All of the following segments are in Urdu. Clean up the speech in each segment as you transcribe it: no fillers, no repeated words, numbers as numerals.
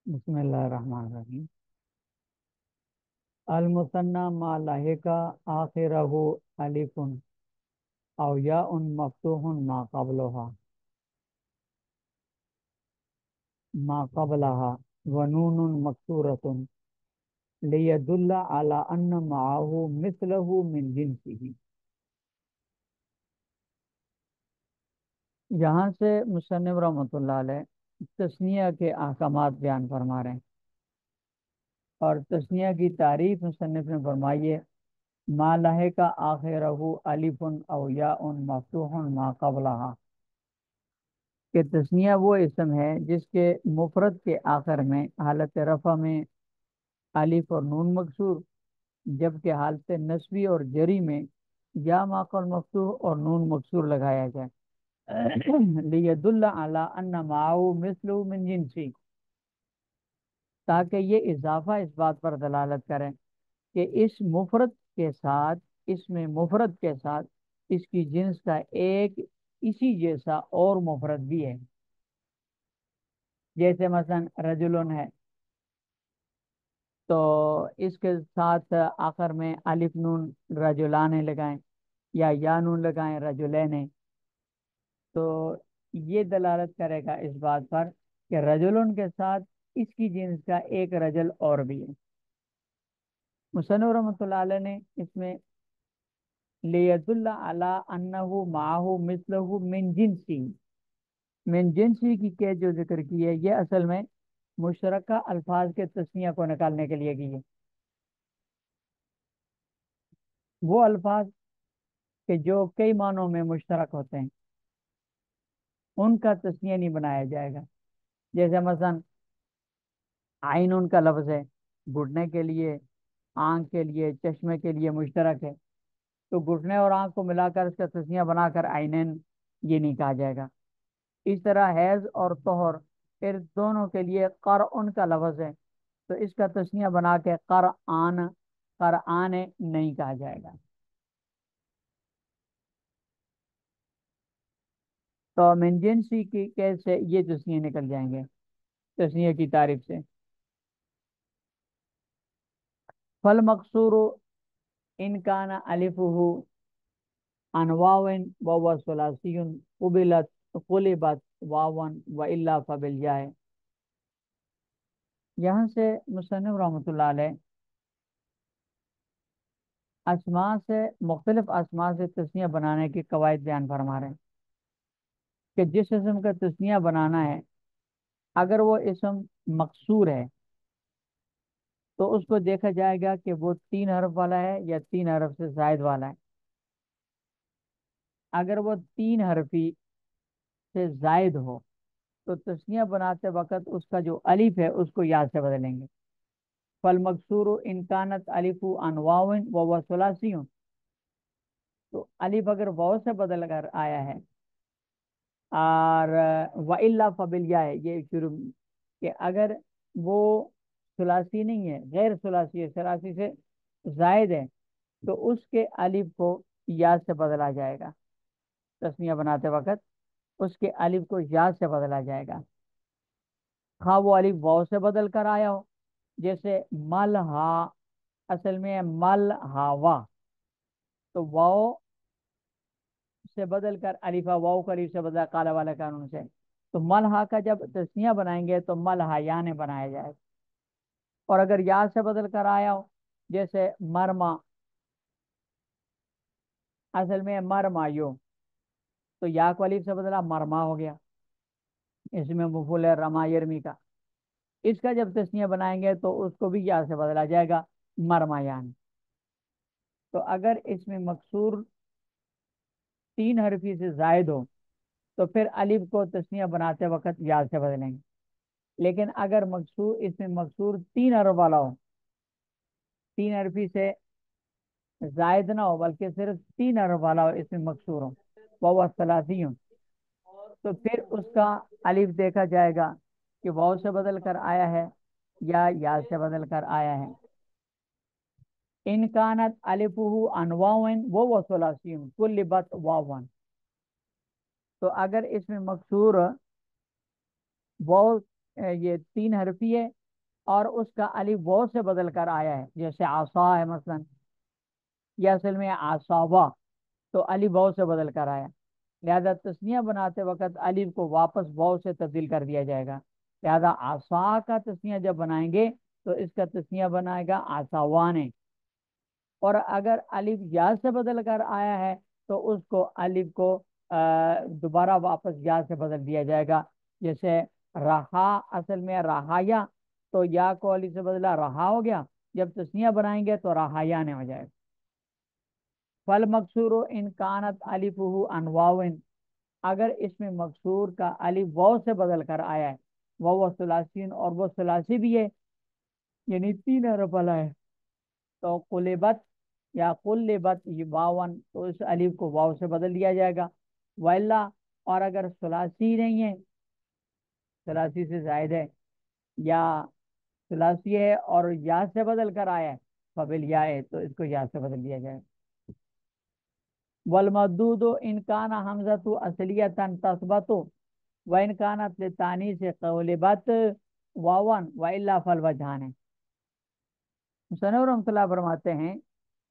بسم اللہ الرحمن الرحیم۔ المثنى ما لحق آخرہ الف او یاء مفتوح ما قبلها ونون مکسورة لیدل على ان معه مثله من جنسه۔ یہاں سے مصنف رحمۃ اللہ علیہ تثنیہ کے احکامات بیان فرما رہے ہیں، اور تثنیہ کی تعریف مصنف نے فرمائی ہے ما لحق آخرہ الف او یاء مفتوح ما قبلها، کہ تثنیہ وہ اسم ہے جس کے مفرد کے آخر میں حالت رفع میں الف اور نون مکسور، جبکہ حالت نصبی اور جری میں یا ما قبل مفتوح اور نون مکسور لگایا جائے لیدل علی ان معه مثل من جنسی، تاکہ یہ اضافہ اس بات پر دلالت کرے کہ اس مفرد کے ساتھ، اس میں مفرد کے ساتھ اس کی جنس کا ایک اسی جیسا اور مفرد بھی ہے۔ جیسے مثلا رجلن ہے تو اس کے ساتھ آخر میں الف نون رجلان لگائیں یا نون لگائیں رجلین، تو یہ دلالت کرے گا اس بات پر کہ رجلن کے ساتھ اس کی جنس کا ایک رجل اور بھی ہے۔ مصنف رحمۃ اللہ علیہ نے اس میں لیدل علی انہ معہ مثلہ من جنسی، من جنسی کی جو ذکر کی ہے، یہ اصل میں مشترکہ الفاظ کے تسنیہ کو نکالنے کے لیے کی ہے۔ وہ الفاظ کہ جو کئی معنوں میں مشترک ہوتے ہیں ان کا تسنیہ نہیں بنایا جائے گا۔ جیسے مثلا عین ان کا لفظ ہے، گھٹنے کے لیے، آنکھ کے لیے، چشمے کے لیے مشترک ہے، تو گھٹنے اور آنکھ کو ملا کر اس کا تسنیہ بنا کر عینین یہ نہیں کہا جائے گا۔ اس طرح حیض اور طہر، پھر دونوں کے لیے قرآن کا لفظ ہے، تو اس کا تسنیہ بنا کے قرآن، قرآن نہیں کہا جائے گا۔ تو من جنسی کی کیسے یہ تسنیہ نکل جائیں گے تسنیہ کی تعریف سے۔ فل مقصور ان کان الفہ انواع و ثلاثی قبلت قلبت واون و الا فبالجائے۔ یہاں سے مصنف رحمۃ اللہ علیہ اسماء سے، مختلف اسماء سے تسنیہ بنانے کی قواعد بیان فرما رہے ہیں کہ جس اسم کا تسنیہ بنانا ہے، اگر وہ اسم مقصور ہے تو اس کو دیکھا جائے گا کہ وہ 3 حرف والا ہے یا 3 حرف سے زائد والا ہے۔ اگر وہ 3 حرفی سے زائد ہو تو تسنیہ بناتے وقت اس کا جو الف ہے اس کو یا سے بدلیں گے۔ فالمکسور ان کانت الف انواع و ثلاثی، تو الف اگر واو سے بدل کر آیا ہے، اور و الا فبالیا، یہ شروع کہ اگر وہ ثلاثی نہیں ہے، غیر ثلاثی ہے، ثلاثی سے زائد ہے، تو اس کے الف کو یا سے بدلا جائے گا۔ تسنیہ بناتے وقت اس کے الف کو یا سے بدلا جائے گا، خواہ وہ الف واو سے بدل کر آیا ہو، جیسے ملہا اصل میں مل ہاوا، تو واو سے بدل کر الفا، واو کا الف سے بدلا کالا والا قانون سے، تو ملہا کا جب تسنیہ بنائیں گے تو ملہا یعنی بنایا جائے گا۔ اور اگر یا سے بدل کر آیا ہو، جیسے مرما اصل میں مرما یو، تو یا کو الف سے بدلا مرما ہو گیا، اس میں مفعول ہے رما یرمی کا۔ اس کا جب تسنیہ بنائیں گے تو اس کو بھی یا سے بدلا جائے گا مرما یعنی۔ تو اگر اس میں مکسور 3 حرفی سے زائد ہو تو پھر الف کو تسنیہ بناتے وقت یا سے بدلیں گے، لیکن اگر مکسور، اس میں مکسور 3 حرف والا ہو، 3 حرفی سے زائد نہ ہو بلکہ صرف 3 حرف والا ہو، اس میں مکسور ہو، وہ ثلاثی ہو، تو پھر اس کا الف دیکھا جائے گا کہ واو سے بدل کر آیا ہے یا سے بدل کر آیا ہے۔ ان کانت الفہ انواع و ثلاثی قلبت واون، تو اگر اس میں مکسور وہ یہ 3 حرفی ہے اور اس کا الف واو سے بدل کر آیا ہے، جیسے عصا ہے مثلا، یہ اصل میں عصابہ، تو الف واو سے بدل کر آیا، لہذا تسنیہ بناتے وقت الف کو واپس واو سے تبدیل کر دیا جائے گا، لہذا عصا کا تسنیہ جب بنائیں گے تو اس کا تسنیہ بنائے گا عصاوان، اور اگر الف یا سے بدل کر آیا ہے تو اس کو الف کو دوبارہ واپس یا سے بدل دیا جائے گا، جیسے رہا اصل میں رہایا، تو یا کو الف سے بدلا رہا ہو گیا، جب تسنیہ بنائیں گے تو رہایا نے ہو جائے گا۔ فل مکسور ان کانت الف انواع، اگر اس میں مکسور کا الف واو سے بدل کر آیا ہے، وہ ثلاثین اور وہ ثلاثی بھی ہے، یعنی تین حرف والا ہے، تو قلبت یا قلبت یہ واون، تو اس الف کو واو سے بدل دیا جائے گا، وَإِلَّا، اور اگر ثلاثی نہیں ہے، ثلاثی سے زائد ہے، یا ثلاثی ہے اور یا سے بدل کر آیا ہے، فبل یا ہے تو اس کو یا سے بدل دیا جائے، والمدود ان کان حمزۃ اصلیۃ تثبت وان کانت للتانیث قلبت واون والا فالوجہان ہے۔ مصنف رحمۃ اللہ فرماتے ہیں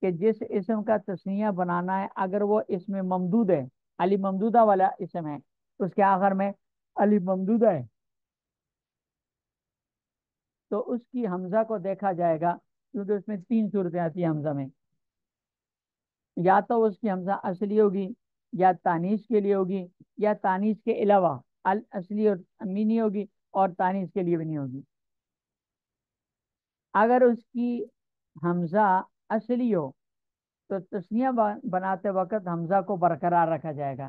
کہ جس اسم کا تثنیہ بنانا ہے اگر وہ اسم ممدود ہے، علی ممدودہ والا اسم ہے، اس کے آخر میں علی ممدودہ ہے، تو اس کی حمزہ کو دیکھا جائے گا، کیونکہ اس میں تین صورتیں آتی ہیں حمزہ میں، یا تو اس کی حمزہ اصلی ہوگی، یا تانیث کے لیے ہوگی، یا تانیث کے علاوہ اصلی اور امینی ہوگی، اور تانیث کے لیے بھی نہیں ہوگی۔ اگر اس کی حمزہ اصلی ہو تو تسنیہ بناتے وقت حمزہ کو برقرار رکھا جائے گا،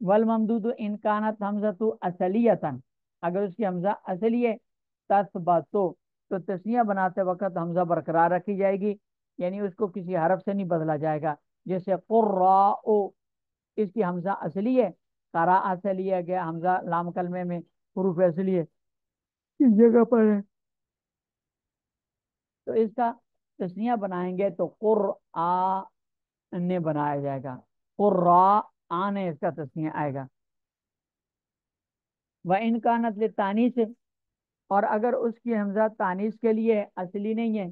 والممدود ان کانت حمزۃ اصلیتن، اگر اس کی حمزہ اصلی ہے تثبتو، تو تسنیہ بناتے وقت حمزہ برقرار رکھی جائے گی، یعنی اس کو کسی حرف سے نہیں بدلا جائے گا، جیسے قراء، اس کی حمزہ اصلی ہے، قراء سے لیا گیا حمزہ لام کلمے میں حروف اصلی ہے، کس جگہ پر ہے، تو اس کا تسنیہ بنائیں گے تو قرآ نے بنایا جائے گا، قرآ آنے اس کا تسنیہ آئے گا، وہ ان کانت للتانیث، اور اگر اس کی حمزہ تانیث کے لیے اصلی نہیں ہے،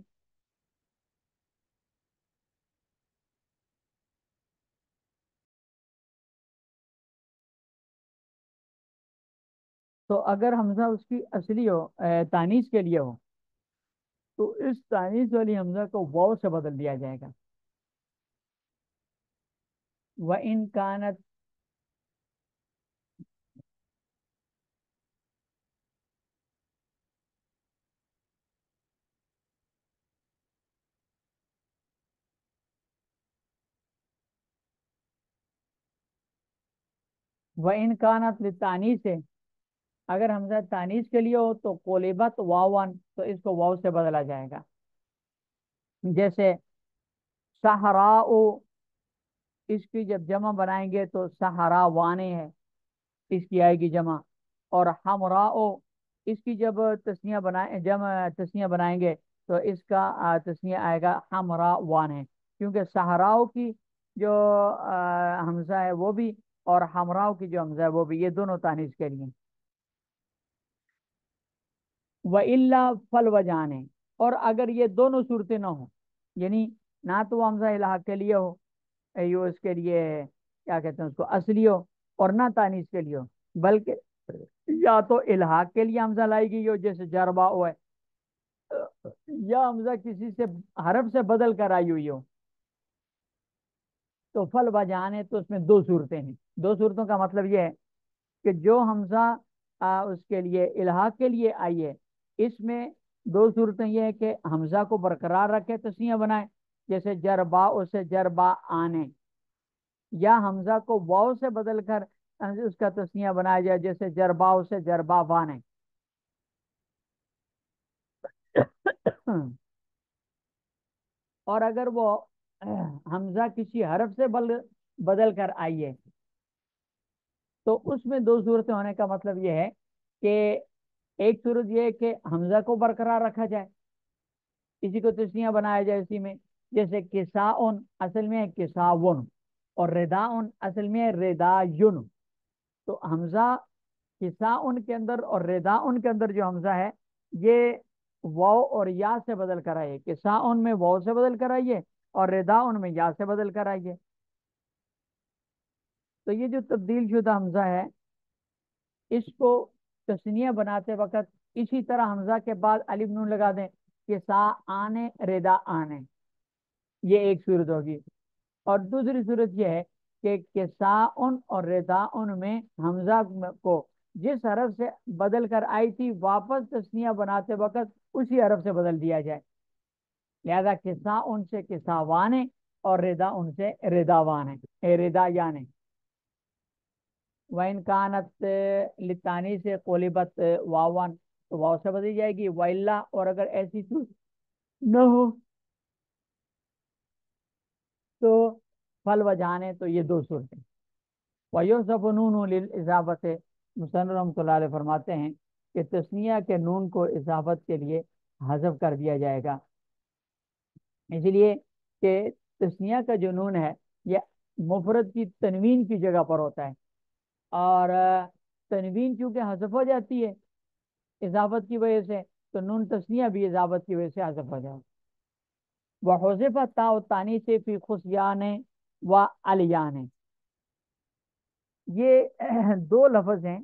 تو اگر حمزہ اس کی اصلی ہو تانیث کے لیے ہو، تو اس تانیث والی حمزہ کو واو سے بدل دیا جائے گا، وہ ان کانت، وہ ان کانت للتانیث ہے، اگر حمزہ تانیث کے لیے ہو تو قلبت واون، تو اس کو واو سے بدلا جائے گا، جیسے صحراء، اس کی جب جمع بنائیں گے تو صحرا وانے ہے، اس کی آئے گی جمع، اور حمراء، اس کی جب تسنیہ بنائیں جمع تسنیہ بنائیں گے تو اس کا تسنیہ آئے گا حمراء وان ہے، کیونکہ صحراء کی جو حمزہ ہے وہ بھی، اور حمراء کی جو حمزہ ہے وہ بھی، یہ دونوں تانیث کے لیے، وَإِلَّا فَالْوَجْهَانِ، اور اگر یہ دونوں صورتیں نہ ہوں، یعنی نہ تو وہ حمزہ الحاق کے لیے ہو، یہ اس کے لیے کیا کہتے ہیں اس کو اصلی ہو، اور نہ تانیث کے لیے ہو، بلکہ یا تو الحاق کے لیے حمزہ لائی گئی ہو جیسے جربا ہو ہے، یا حمزہ کسی سے حرف سے بدل کر آئی ہوئی ہو، تو فل وجہان ہے، تو اس میں دو صورتیں ہیں، دو صورتوں کا مطلب یہ ہے کہ جو حمزہ اس کے لیے الحاق کے لیے آئی ہے، اس میں دو صورتیں یہ ہے کہ حمزہ کو برقرار رکھے تسنیہ بنائے، جیسے جربا سے جربا آنے، یا حمزہ کو واو سے بدل کر اس کا تسنیہ بنایا جائے، جیسے جربا سے جربا وانے اور اگر وہ حمزہ کسی حرف سے بدل کر آئی ہے، تو اس میں دو صورتیں ہونے کا مطلب یہ ہے کہ ایک صورت یہ ہے کہ حمزہ کو برقرار رکھا جائے، اسی کو تسنیہ بنایا جائے اسی میں، جیسے کساؤن اصل میں ہے کساون، اور رداؤن اصل میں ہے ردایون، تو حمزہ کساؤن کے اندر اور رداؤن کے اندر جو حمزہ ہے یہ واو اور یا سے بدل کر آئیے، کہ سا ان میں واو سے بدل کر آئیے اور ردا ان میں یا سے بدل کر آئیے۔ تو یہ جو تبدیل شدہ حمزہ ہے، اس کو تثنیہ بناتے وقت اسی طرح حمزہ کے بعد الف نون لگا دیں، کہ سا آنے ردا آنے، یہ ایک صورت ہوگی۔ اور دوسری صورت یہ ہے کہ سا ان اور ردا ان میں حمزہ کو جس حرف سے بدل کر آئی تھی واپس تثنیہ بناتے وقت اسی حرف سے بدل دیا جائے، لہذا کسا ان سے کسا وانے اور ردا ان سے ردا وانے، ردا یانے۔ وَإِنْ كَانَتْ لِلتَّانِیث سے قُلِبَتْ واوان، تو واو سے بدلی جائے گی، وَإِلَّا، اور اگر ایسی صورت نہ ہو تو فل وجانے، تو یہ دو صورتیں۔ وَيُحْذَفُ نُونُ لِلْإِضَافَةِ، مصنف رحمۃ اللہ علیہ فرماتے ہیں کہ تثنیہ کے نون کو اضافت کے لیے حذف کر دیا جائے گا، اس لیے کہ تثنیہ کا جو نون ہے یہ مفرد کی تنوین کی جگہ پر ہوتا ہے، اور تنوین چونکہ حذف ہو جاتی ہے اضافت کی وجہ سے، تو نون تثنیہ بھی اضافت کی وجہ سے حذف ہو جائے۔ وحذف تاء التانیث فی خصیان و الیان، یہ دو لفظ ہیں۔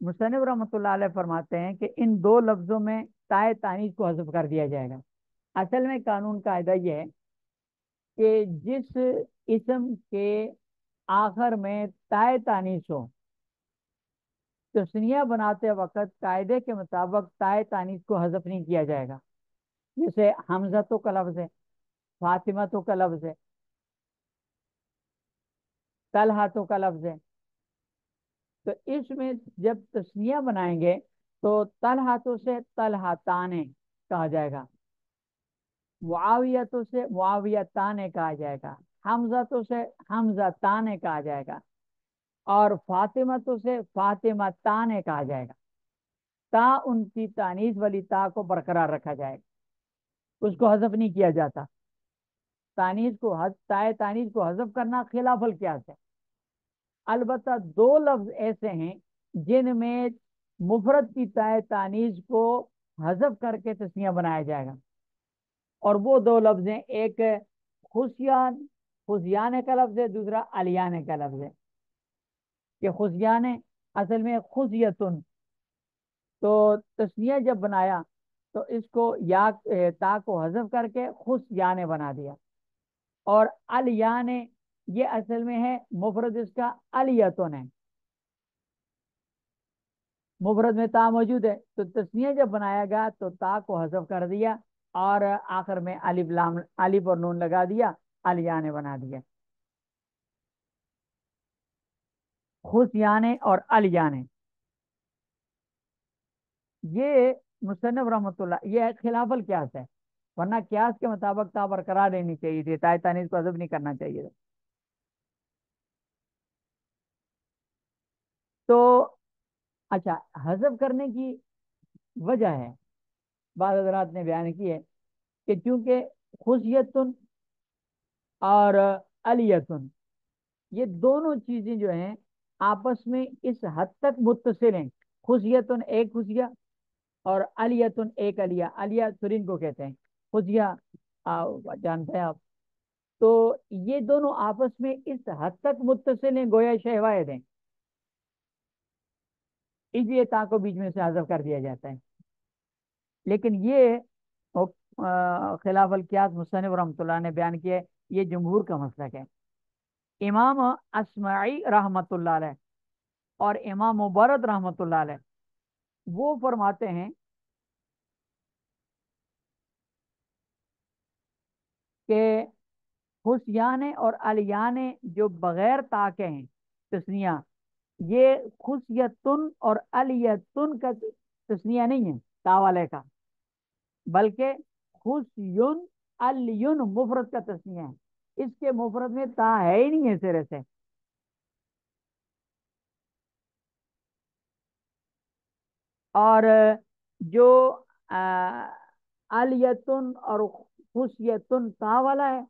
مصنف رحمۃ اللہ علیہ فرماتے ہیں کہ ان دو لفظوں میں تائے تانیث کو حذف کر دیا جائے گا۔ اصل میں قانون قاعدہ یہ ہے کہ جس اسم کے آخر میں تائے تانیث ہو، تثنیہ بناتے وقت قاعدے کے مطابق تائے تانیث کو حذف نہیں کیا جائے گا، جیسے حمزہ تو کا لفظ ہے، فاطمہ تو کا لفظ ہے، طلحہ تو کا لفظ ہے، تو اس میں جب تثنیہ بنائیں گے تو طلحہ سے طلحہ تانے کہا جائے گا، معاویہ سے معاویہ تانے کہا جائے گا، حمزہ سے حمزہ تانے کہا جائے گا، اور فاطمہ سے فاطمہ تانے کہا جائے گا۔ تا ان کی تانیث والی تا کو برقرار رکھا جائے گا، اس کو حذف نہیں کیا جاتا۔ تائے تانیث کو حذف کرنا خلاف القیاس ہے۔ البتہ دو لفظ ایسے ہیں جن میں مفرد کی تائے تانیث کو حذف کر کے تثنیہ بنایا جائے گا، اور وہ دو لفظ ہیں، ایک خصیان، خزیانے کا لفظ ہے، دوسرا الیانے کا لفظ ہے۔ کہ خزیانے اصل میں خزیتن، تو تثنیہ جب بنایا تو اس کو یا تا کو حذف کر کے خصیانے بنا دیا، اور الیانے یہ اصل میں ہے مفرد اس کا الیتن ہے، مفرد میں تا موجود ہے، تو تثنیہ جب بنایا گیا تو تا کو حذف کر دیا اور آخر میں الف اور نون لگا دیا، الیانے بنا دیا، خصیانے اور الیانے۔ یہ مصنف رحمۃ اللہ یہ خلاف القیاس ہے، ورنہ قیاس کے مطابق تا برقرار رہنی چاہیے تھی، تائے تانیث کو حذف نہیں کرنا چاہیے۔ تو اچھا، حذف کرنے کی وجہ ہے، بعض حضرات نے بیان کی ہے کہ چونکہ خصیتن اور الیتن یہ دونوں چیزیں جو ہیں آپس میں اس حد تک متصل ہیں، خصیتن ایک خصیہ اور الیتن ایک علیہ، علیہ سرین کو کہتے ہیں، خصیہ جانتے ہیں آپ، تو یہ دونوں آپس میں اس حد تک متصل ہیں گویا شے واحد ہیں، اس لیے تا کو بیچ میں سے حذف کر دیا جاتا ہے۔ لیکن یہ خلاف القیاس مصنف رحمۃ اللہ نے بیان کیا ہے، یہ جمہور کا مسلک ہے۔ امام اسمعی رحمۃ اللہ علیہ اور امام مبرد رحمۃ اللہ علیہ وہ فرماتے ہیں کہ خصیانے اور الیانے جو بغیر تا کے ہیں تثنیہ، یہ خصیتن اور الیتن کا تثنیہ نہیں ہے تا والے کا، بلکہ خصیون الیون مفرد کا تثنیہ ہے، اس کے مفرد میں تا ہے ہی نہیں ہے سرے سے۔ اور جو الیتن اور خصیتن تا والا ہے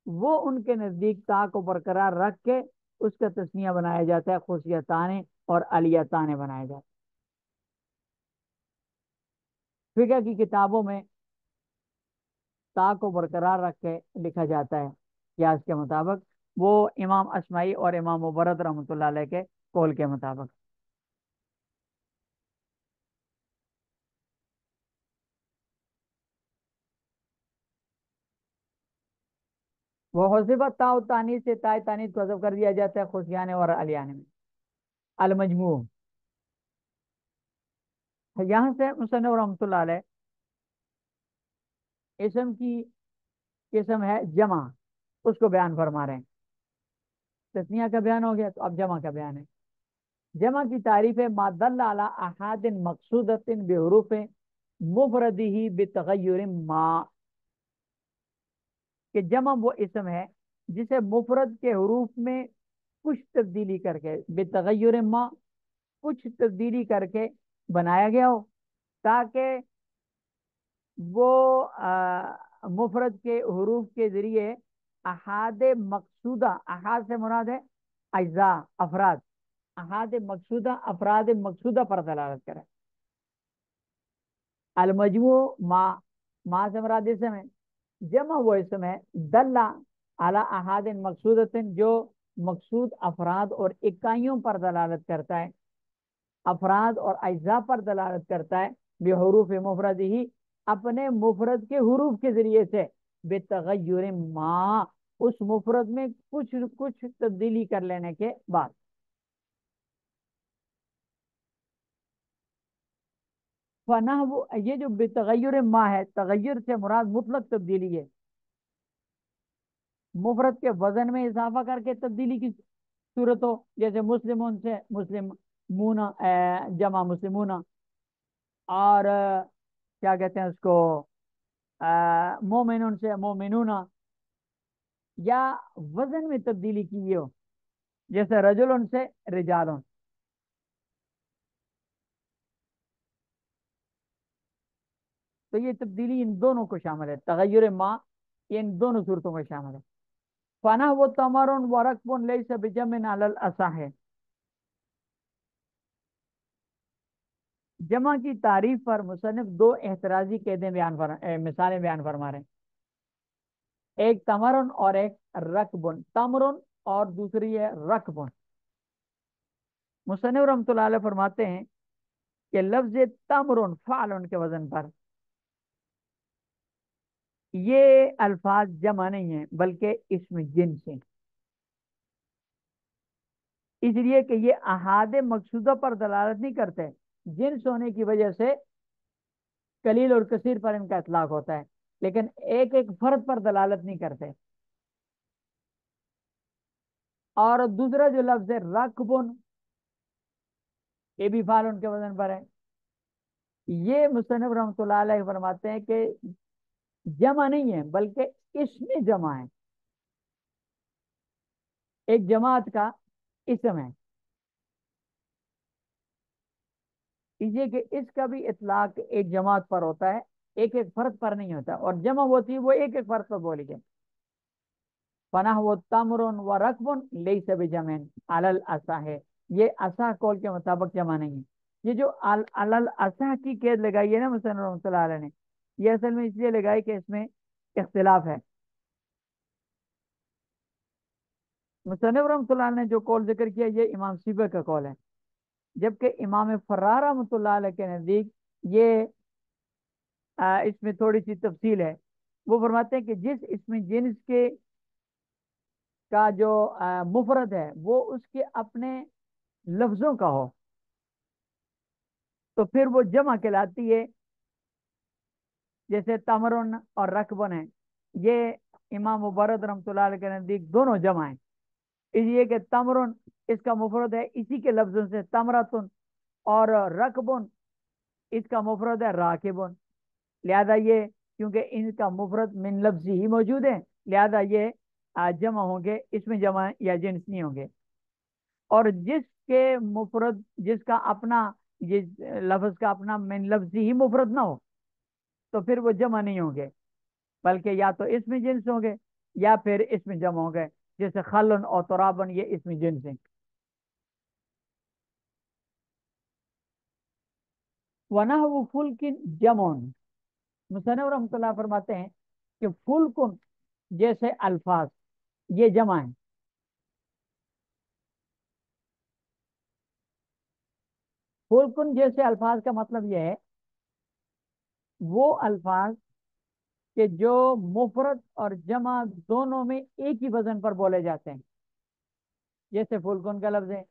وہ ان کے نزدیک تا کو برقرار رکھ کے اس کا تسنیہ بنایا جاتا ہے خصیتان اور علیتان بنایا جاتا ہے۔ فقہ کی کتابوں میں تا کو برقرار رکھ کے لکھا جاتا ہے قیاس کے مطابق، وہ امام اشمعی اور امام مبرد رحمۃ اللہ علیہ کے قول کے مطابق۔ وہ حذفت تا تانیث سے تا تانیث کو حذف کر دیا جاتا ہے خصیان اور الیان میں۔ المجموع، یہاں سے مصنف رحمۃ اللہ علیہ اسم کی قسم ہے جمع، اس کو بیان فرما رہے ہیں۔ تسنیہ کا بیان ہو گیا تو اب جمع کا بیان ہے۔ جمع کی تعریف ہے ما دل علی احاد مقصودۃ بحروف مفردہ بتغیر ما، کہ جمع وہ اسم ہے جسے مفرد کے حروف میں کچھ تبدیلی کر کے، بتغیر ما، کچھ تبدیلی کر کے بنایا گیا ہو، تاکہ وہ مفرد کے حروف کے ذریعے احاد مقصودہ، احاد سے مراد ہے اجزاء، افراد، احاد مقصودہ افراد مقصودہ پر دلالت کرے۔ المجموع ما سے مراد اسم ہے، جمع وہ اسم ہے دلہ اعلی احاد مقصودۃ جو مقصود افراد اور اکائیوں پر دلالت کرتا ہے، افراد اور اجزاء پر دلالت کرتا ہے، بحروف مفرد ہی، اپنے مفرد کے حروف کے ذریعے سے، بتغیر ما، اس مفرد میں کچھ کچھ تبدیلی کر لینے کے بعد۔ فنح یہ جو بتغیر ما ہے، تغیر سے مراد مطلق تبدیلی ہے، مفرد کے وزن میں اضافہ کر کے تبدیلی کی صورت ہو، جیسے مسلمون سے مسلم مونا جمع مسلمون، اور کیا کہتے ہیں اس کو، مومنون سے مومنون، یا وزن میں تبدیلی کی ہو، جیسے رجلن سے رجالن۔ تو یہ تبدیلی ان دونوں کو شامل ہے، تغیر ما یہ ان دونوں صورتوں میں شامل ہے۔ فنا و تمرن و رقب لیس بجمع علی الاصح، جمع کی تعریف پر مصنف دو احترازی قیدیں مثالیں بیان فرما رہے ہیں، ایک تمرن اور ایک رقبن، تمرن اور دوسری ہے رقبن۔ مصنف رحمۃ اللہ علیہ فرماتے ہیں کہ لفظ تمرن فعلن کے وزن پر یہ الفاظ جمع نہیں ہیں بلکہ اسم جنس ہیں، اس لیے کہ یہ احاد مقصودہ پر دلالت نہیں کرتے، جنس ہونے کی وجہ سے قلیل اور کثیر پر ان کا اطلاق ہوتا ہے، لیکن ایک ایک فرد پر دلالت نہیں کرتے۔ اور دوسرا جو لفظ ہے رقبن، یہ بھی فعل ان کے وزن پر ہے، یہ مصنف رحمۃ اللہ علیہ فرماتے ہیں کہ جمع نہیں ہے بلکہ اس میں جمع ہے، ایک جماعت کا اسم ہے، یہ کہ اس کا بھی اطلاق ایک جماعت پر ہوتا ہے، ایک ایک فرد پر نہیں ہوتا، اور جمع ہوتی ہے وہ ایک ایک فرد پر بولی گئی۔ فنح و تمرن و رقبن لیس بجمع علی الاصح، یہ اصح قول کے مطابق جمع نہیں ہے۔ یہ جو علی الاصح کی قید لگائی ہے نا مصنف رحمۃ اللہ علیہ نے، یہ اصل میں اس لیے لگائی کہ اس میں اختلاف ہے۔ مصنف رحمۃ اللہ علیہ نے جو قول ذکر کیا یہ امام سیبوی کا قول ہے، جبکہ امام فرار رحمۃ اللہ علیہ کے نزدیک یہ اس میں تھوڑی سی تفصیل ہے، وہ فرماتے ہیں کہ جس اسم جنس کے کا جو مفرد ہے وہ اس کے اپنے لفظوں کا ہو تو پھر وہ جمع کہلاتی ہے، جیسے تمرن اور رقبن ہے، یہ امام مبرد رحمۃ اللہ علیہ کے نزدیک دونوں جمع ہیں، اس لیے کہ تمرن اس کا مفرد ہے اسی کے لفظوں سے تمرتن، اور رقبن اس کا مفرد ہے راکبن، لہذا یہ کیونکہ ان کا مفرد من لفظ ہی موجود ہے لہذا یہ جمع ہوں گے، اس میں جمع یا جنس نہیں ہوں گے، اور جس کے مفرد جس کا اپنا جس لفظ کا اپنا من لفظ ہی مفرد نہ ہو تو پھر وہ جمع نہیں ہوں گے، بلکہ یا تو اس میں جنس ہوں گے یا پھر اس میں جمع ہوں گے، جیسے خلن اور ترابن، یہ اسم جنس ہیں. ونحو فلکن جمون، مصنف رحمۃ اللہ فرماتے ہیں کہ فلکن جیسے الفاظ یہ جمع ہیں. فلکن جیسے الفاظ کا مطلب یہ ہے وہ الفاظ کہ جو مفرد اور جمع دونوں میں ایک ہی وزن پر بولے جاتے ہیں. جیسے فلکن کا لفظ ہے،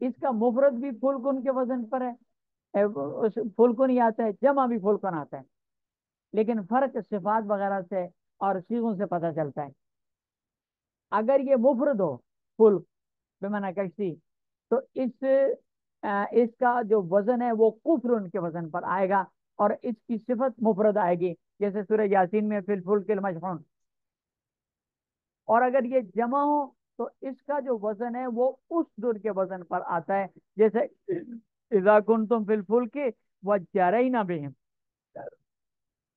اس کا مفرد بھی فلکن کے وزن پر ہے، فلکن ہی آتا ہے، جمع بھی فلکن آتا ہے، لیکن فرق صفات وغیرہ سے اور چیزوں سے پتہ چلتا ہے. اگر یہ مفرد ہو فلک بمعنی کشتی، تو اس کا جو وزن ہے وہ کفر ان کے وزن پر آئے گا، اور اس کی صفت مفرد آئے گی، جیسے سورہ یاسین میں فی الفلک المشحون. اور اگر یہ جمع ہو تو اس کا جو وزن ہے وہ اس در کے وزن پر آتا ہے، جیسے اذا کنتم فی الفلک وجرین بہم.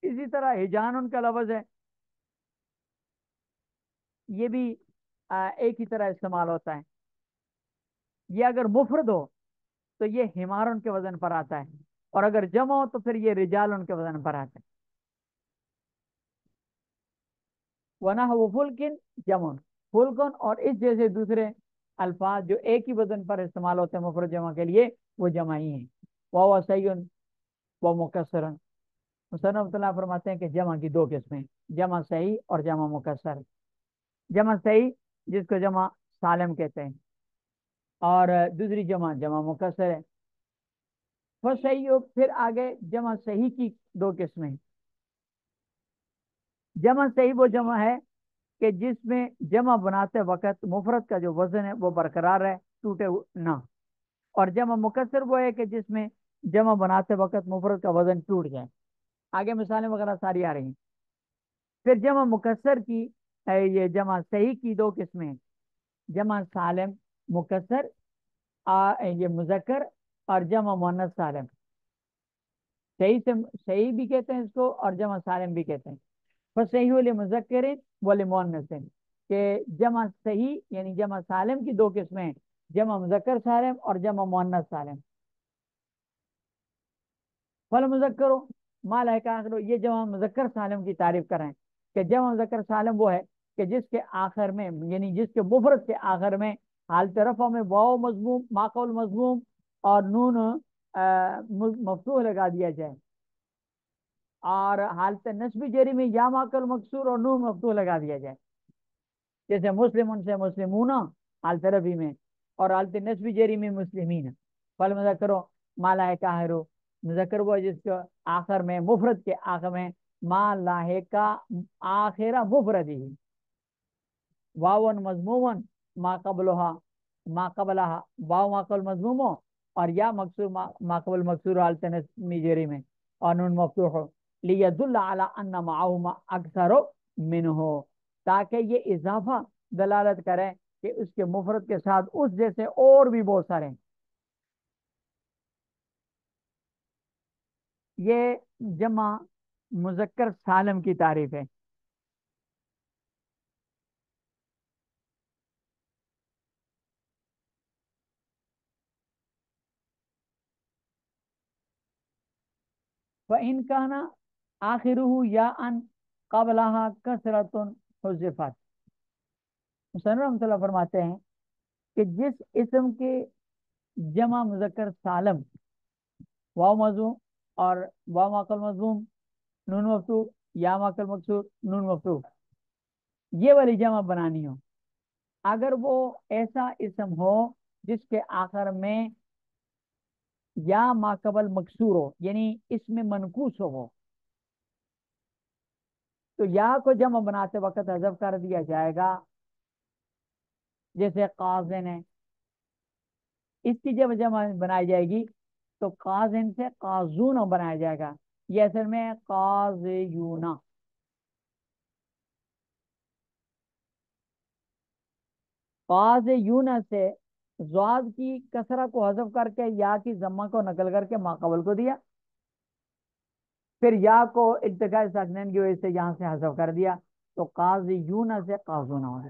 اسی طرح ہجان ان کا لفظ ہے، یہ بھی ایک ہی طرح استعمال ہوتا ہے. یہ اگر مفرد ہو تو یہ حمار ان کے وزن پر آتا ہے، اور اگر جمع ہو تو پھر یہ رجال ان کے وزن پر آتا ہے. ونحو فلکن جمع، فلکن اور اس جیسے دوسرے الفاظ جو ایک ہی وزن پر استعمال ہوتے ہیں مفرد جمع کے لیے، وہ جمع ہی ہیں. وہ صحیح و مکسر. مصنف اللہ فرماتے ہیں کہ جمع کی دو قسمیں، جمع صحیح اور جمع مکسر. جمع صحیح جس کو جمع سالم کہتے ہیں، اور دوسری جمع جمع مکسر ہے. وہ صحیح ہو، پھر آگے جمع صحیح کی دو قسمیں. جمع صحیح وہ جمع ہے کہ جس میں جمع بناتے وقت مفرد کا جو وزن ہے وہ برقرار ہے، ٹوٹے نہ. اور جمع مکسر وہ ہے کہ جس میں جمع بناتے وقت مفرد کا وزن ٹوٹ جائے. آگے مثالیں وغیرہ ساری آ رہی ہیں. پھر جمع مکسر کی یہ جمع صحیح کی دو قسمیں ہیں، جمع سالم مکسر، یہ مذکر، اور جمع مؤنث سالم. صحیح سے صحیح بھی کہتے ہیں اس کو، اور جمع سالم بھی کہتے ہیں. فصحیح لمذکر ولمؤنث، کہ جمع صحیح یعنی جمع سالم کی دو قسمیں ہیں، جمع مذکر سالم اور جمع مؤنث سالم. فالمذکر ما لحق آخر، یہ جمع مذکر سالم کی تعریف کریں کہ جمع مذکر سالم وہ ہے کہ جس کے آخر میں یعنی جس کے مفرد کے آخر میں حالت رفع میں واو مضموم، ما قبل مضموم اور نون مفتوح لگا دیا جائے، اور حالت نصب جری میں یا ما قبل مکسور اور نون مفتوح لگا دیا جائے. جیسے مسلم ان سے مسلمون حالت رفع میں، اور حالت نصب جری میں مسلمین. فالمذکر ما لحق آخر، مذکر وہ جس کے آخر میں مفرد کے آخر میں ما لاحق آخر مفرد ہی، واون مضمومن ما قبلها ما قبلها واو ما قبل مضموم اور یا مکسور ما قبل مکسور حالت نصب جری میں، اور نون مفتوح لیدل علی ان معهما اکثر منه، تاکہ یہ اضافہ دلالت کرے کہ اس کے مفرد کے ساتھ اس جیسے اور بھی بہت سارے ہیں. یہ جمع مذکر سالم کی تعریف ہے. فَإِنْ كَانَ آخِرُهُ يَاءً قَبْلَهَا كَسْرَةٌ حُذِفَتْ. مصنف رحمۃ اللہ فرماتے ہیں کہ جس اسم کے جمع مذکر سالم واو مضموم اور واو ماقل مضموم نون مفتوح یا ماقل مکسور نون مفتوح، یہ والی جمع بنانی ہو، اگر وہ ایسا اسم ہو جس کے آخر میں یا ماقبل مکسور ہو یعنی اس میں منقوص ہو، تو یا کو جمع بناتے وقت حذف کر دیا جائے گا. جیسے قازن ہے، اس کی جب جمع بنائی جائے گی تو قازن سے قازون بنایا جائے گا، یہ اصل میں قازیون. قازیون سے زواد کی کسرہ کو حذف کر کے یا کی ضمہ کو نقل کر کے ماقبل کو دیا، پھر یا کو التقاء ساکنین کی وجہ سے یہاں سے حذف کر دیا، تو قازیون سے قازون ہو ہے.